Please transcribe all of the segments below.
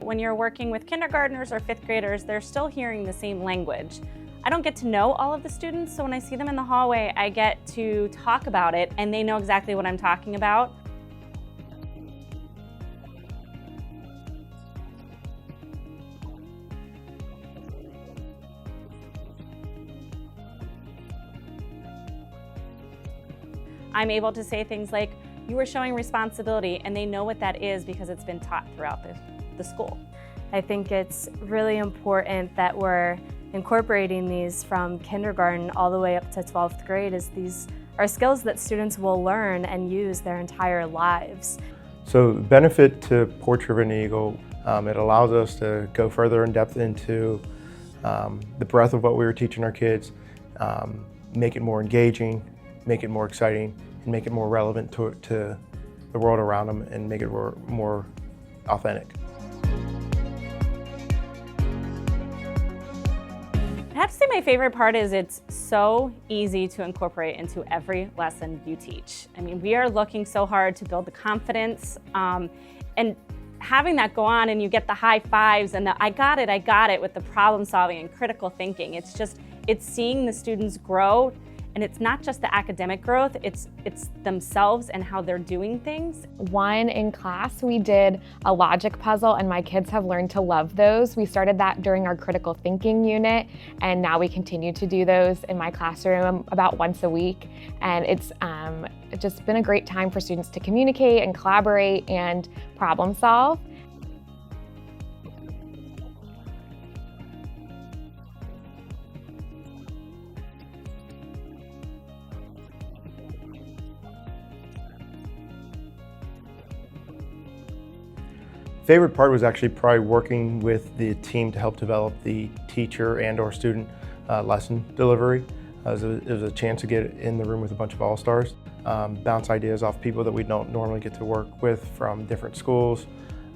when you're working with kindergartners or fifth graders, they're still hearing the same language. I don't get to know all of the students, so when I see them in the hallway, I get to talk about it and they know exactly what I'm talking about. I'm able to say things like, you are showing responsibility, and they know what that is because it's been taught throughout the school. I think it's really important that we're incorporating these from kindergarten all the way up to 12th grade, as these are skills that students will learn and use their entire lives. So the benefit to Portrait of an Eagle, it allows us to go further in depth into the breadth of what we were teaching our kids, make it more engaging, make it more exciting, and make it more relevant to the world around them, and make it more authentic. I have to say my favorite part is it's so easy to incorporate into every lesson you teach. I mean, we are looking so hard to build the confidence, and having that go on and you get the high fives and the I got it with the problem solving and critical thinking. It's seeing the students grow. And it's not just the academic growth, it's themselves and how they're doing things. One in class, we did a logic puzzle, and my kids have learned to love those. We started that during our critical thinking unit, and now we continue to do those in my classroom about once a week. And it's just been a great time for students to communicate and collaborate and problem solve. Favorite part was actually probably working with the team to help develop the teacher and or student lesson delivery. It was a chance to get in the room with a bunch of all-stars, bounce ideas off people that we don't normally get to work with from different schools,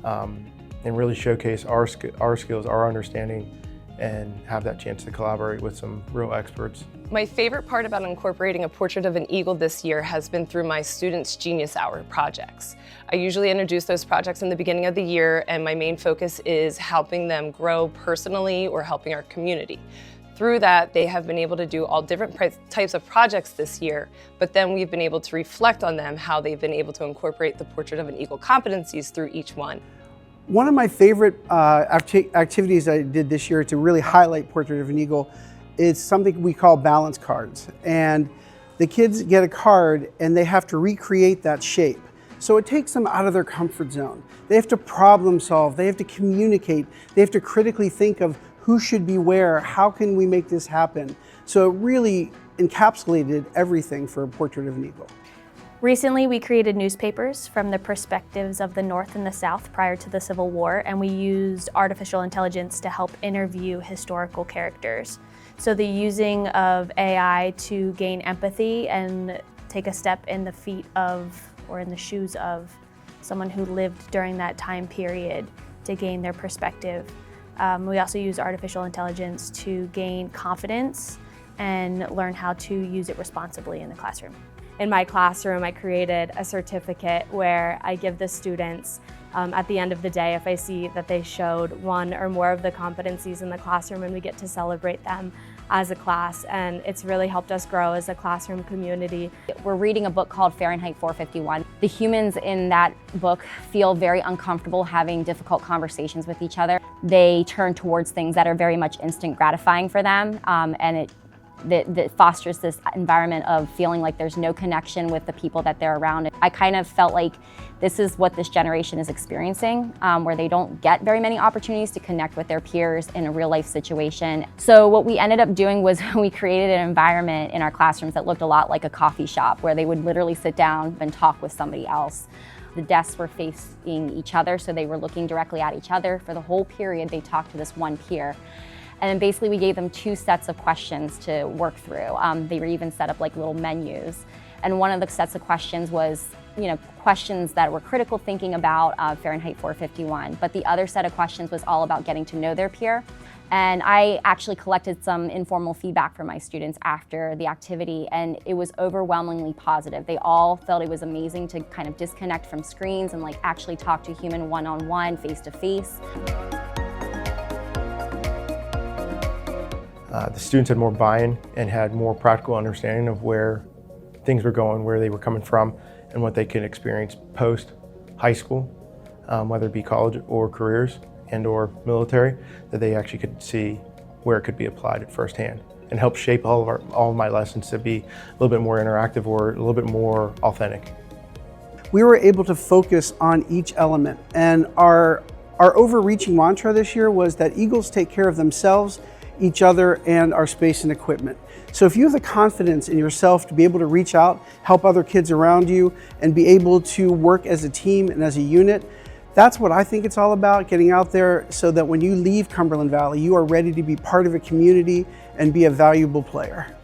and really showcase our skills, our understanding, and have that chance to collaborate with some real experts. My favorite part about incorporating a Portrait of an Eagle this year has been through my Students' Genius Hour projects. I usually introduce those projects in the beginning of the year, and my main focus is helping them grow personally or helping our community. Through that, they have been able to do all different types of projects this year, but then we've been able to reflect on them, how they've been able to incorporate the Portrait of an Eagle competencies through each one. One of my favorite activities I did this year to really highlight Portrait of an Eagle is something we call balance cards. And the kids get a card and they have to recreate that shape. So it takes them out of their comfort zone. They have to problem solve, they have to communicate, they have to critically think of who should be where, how can we make this happen. So it really encapsulated everything for a Portrait of an Eagle. Recently, we created newspapers from the perspectives of the North and the South prior to the Civil War, and we used artificial intelligence to help interview historical characters. So the using of AI to gain empathy and take a step in the feet of, or in the shoes of, someone who lived during that time period to gain their perspective. We also use artificial intelligence to gain confidence and learn how to use it responsibly in the classroom. In my classroom, I created a certificate where I give the students, at the end of the day, if I see that they showed one or more of the competencies in the classroom, and we get to celebrate them as a class, and it's really helped us grow as a classroom community. We're reading a book called Fahrenheit 451. The humans in that book feel very uncomfortable having difficult conversations with each other. They turn towards things that are very much instant gratifying for them, and it fosters this environment of feeling like there's no connection with the people that they're around. I kind of felt like this is what this generation is experiencing, where they don't get very many opportunities to connect with their peers in a real life situation. So what we ended up doing was we created an environment in our classrooms that looked a lot like a coffee shop, where they would literally sit down and talk with somebody else. The desks were facing each other, so they were looking directly at each other. For the whole period, they talked to this one peer. And then basically we gave them 2 sets of questions to work through. They were even set up like little menus. And one of the sets of questions was, questions that were critical thinking about Fahrenheit 451, but the other set of questions was all about getting to know their peer. And I actually collected some informal feedback from my students after the activity, and it was overwhelmingly positive. They all felt it was amazing to kind of disconnect from screens and actually talk to a human one-on-one, face-to-face. The students had more buy-in and had more practical understanding of where things were going, where they were coming from, and what they could experience post-high school, whether it be college or careers and or military, that they actually could see where it could be applied at firsthand and help shape all of my lessons to be a little bit more interactive or a little bit more authentic. We were able to focus on each element, and our overreaching mantra this year was that Eagles take care of themselves, each other, and our space and equipment. So if you have the confidence in yourself to be able to reach out, help other kids around you, and be able to work as a team and as a unit, that's what I think it's all about, getting out there so that when you leave Cumberland Valley, you are ready to be part of a community and be a valuable player.